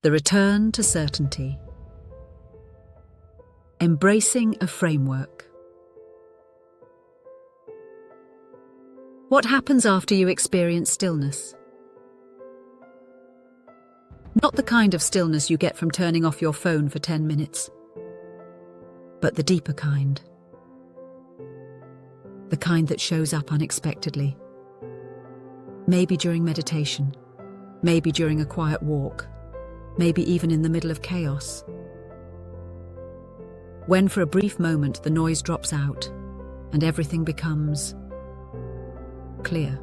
The return to certainty. Embracing a framework. What happens after you experience stillness? Not the kind of stillness you get from turning off your phone for 10 minutes, but the deeper kind. The kind that shows up unexpectedly. Maybe during meditation, maybe during a quiet walk, maybe even in the middle of chaos. When for a brief moment the noise drops out and everything becomes clear.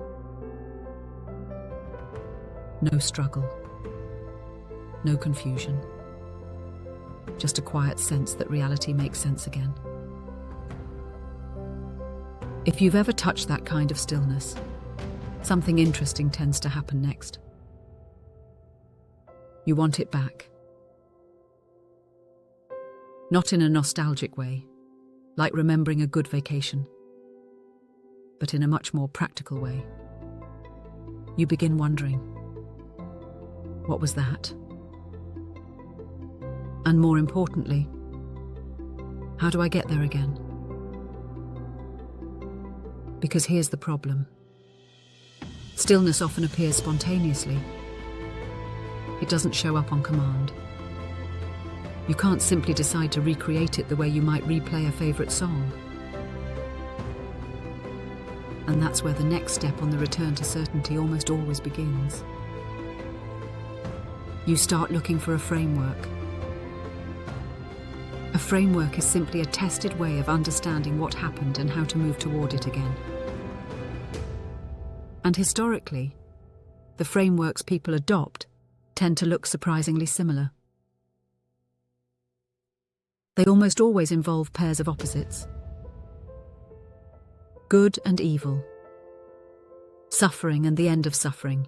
No struggle, no confusion, just a quiet sense that reality makes sense again. If you've ever touched that kind of stillness, something interesting tends to happen next. You want it back. Not in a nostalgic way, like remembering a good vacation, but in a much more practical way. You begin wondering, what was that? And more importantly, how do I get there again? Because here's the problem. Stillness often appears spontaneously. It doesn't show up on command. You can't simply decide to recreate it the way you might replay a favorite song. And that's where the next step on the return to certainty almost always begins. You start looking for a framework. A framework is simply a tested way of understanding what happened and how to move toward it again. And historically, the frameworks people adopt tend to look surprisingly similar. They almost always involve pairs of opposites. Good and evil. Suffering and the end of suffering.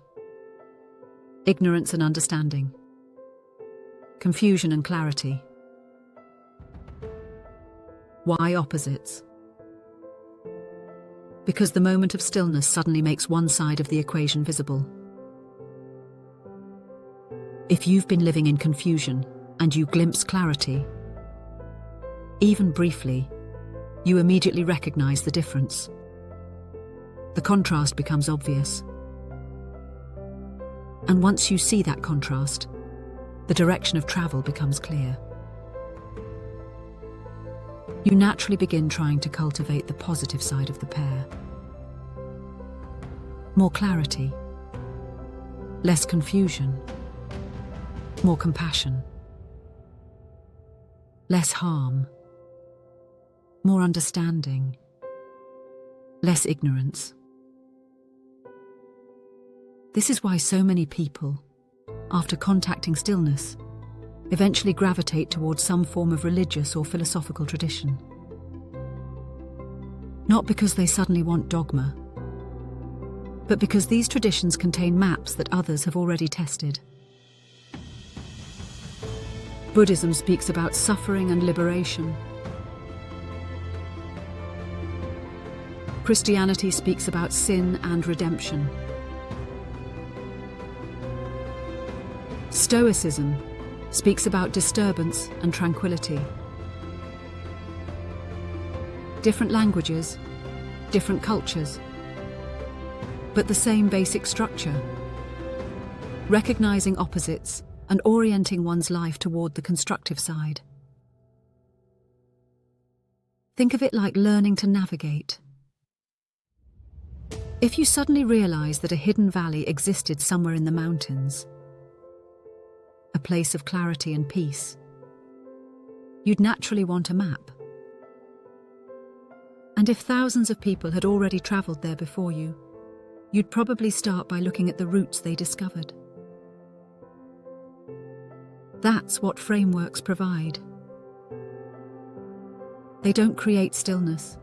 Ignorance and understanding. Confusion and clarity. Why opposites? Because the moment of stillness suddenly makes one side of the equation visible. If you've been living in confusion and you glimpse clarity, even briefly, you immediately recognize the difference. The contrast becomes obvious. And once you see that contrast, the direction of travel becomes clear. You naturally begin trying to cultivate the positive side of the pair. More clarity, less confusion, more compassion, less harm, more understanding, less ignorance. This is why so many people, after contacting stillness, eventually gravitate towards some form of religious or philosophical tradition. Not because they suddenly want dogma, but because these traditions contain maps that others have already tested. Buddhism speaks about suffering and liberation. Christianity speaks about sin and redemption. Stoicism speaks about disturbance and tranquility. Different languages, different cultures, but the same basic structure. Recognizing opposites and orienting one's life toward the constructive side. Think of it like learning to navigate. If you suddenly realize that a hidden valley existed somewhere in the mountains, a place of clarity and peace, you'd naturally want a map. And if thousands of people had already traveled there before you, you'd probably start by looking at the routes they discovered. That's what frameworks provide. They don't create stillness.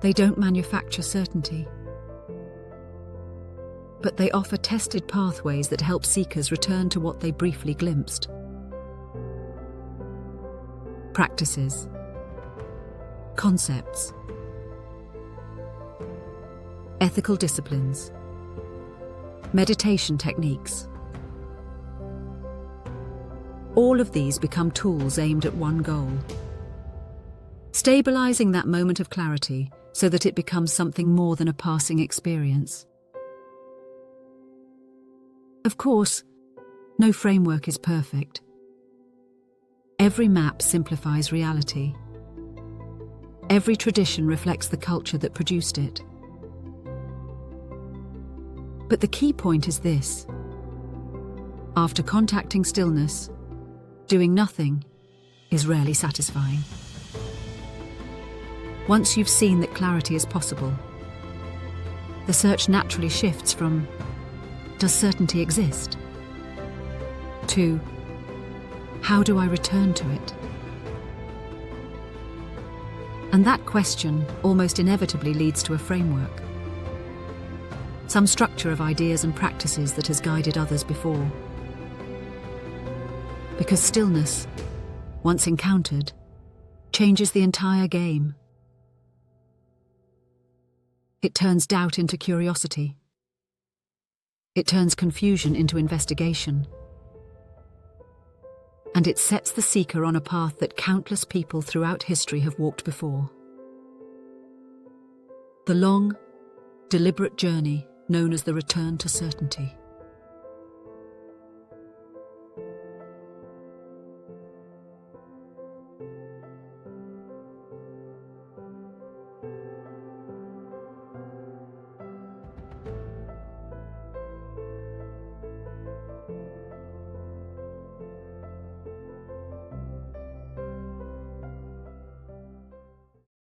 They don't manufacture certainty. But they offer tested pathways that help seekers return to what they briefly glimpsed. Practices. Concepts. Ethical disciplines. Meditation techniques. All of these become tools aimed at one goal: stabilizing that moment of clarity so that it becomes something more than a passing experience. Of course, no framework is perfect. Every map simplifies reality. Every tradition reflects the culture that produced it. But the key point is this: after contacting stillness, doing nothing is rarely satisfying. Once you've seen that clarity is possible, the search naturally shifts from "does certainty exist?" to "how do I return to it?" And that question almost inevitably leads to a framework, some structure of ideas and practices that has guided others before. Because stillness, once encountered, changes the entire game. It turns doubt into curiosity. It turns confusion into investigation. And it sets the seeker on a path that countless people throughout history have walked before. The long, deliberate journey known as the return to certainty.